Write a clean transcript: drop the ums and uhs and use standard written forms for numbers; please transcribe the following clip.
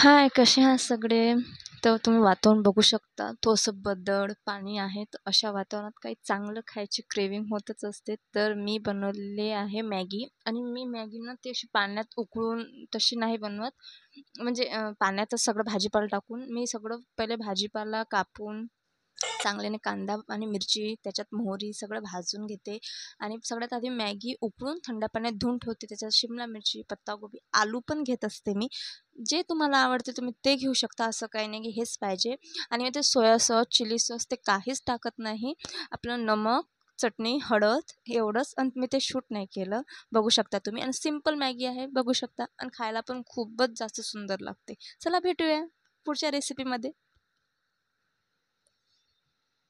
हाय, कसे आहात सगळे? तर तुम्ही वातावरण बघू शकता. थोडंसं बदल, पाणी आहे. तर अशा वातावरणात काही चांगलं खायची क्रेव्हिंग होतच असते. तर मी बनवलेली आहे मॅगी आणि मी मॅगी ना ती अशी पाण्यात उकळून तशी नाही बनवत. म्हणजे पाण्यातच सगळं भाजीपाला टाकून मी सगळं पहिले भाजीपाला कापून चांगल्याने कांदा आणि मिरची, त्याच्यात मोहरी सगळं भाजून घेते आणि सगळ्यात आधी मॅगी उकळून थंड पाण्यात धुवून ठेवते. त्याच्यात शिमला मिरची, पत्ताकोबी, आलू पण घेत असते मी. जे तुम्हाला आवडते तुम्ही ते घेऊ शकता, असं काही नाही की हेच पाहिजे. आणि मग ते सोया सॉस, चिली सॉस ते काहीच टाकत नाही. आपलं नमक, चटणी, हळद एवढंच आणि मी ते शूट नाही केलं. बघू शकता तुम्ही आणि सिंपल मॅगी आहे बघू शकता आणि खायला पण खूपच जास्त सुंदर लागते. चला भेटूया पुढच्या रेसिपीमध्ये.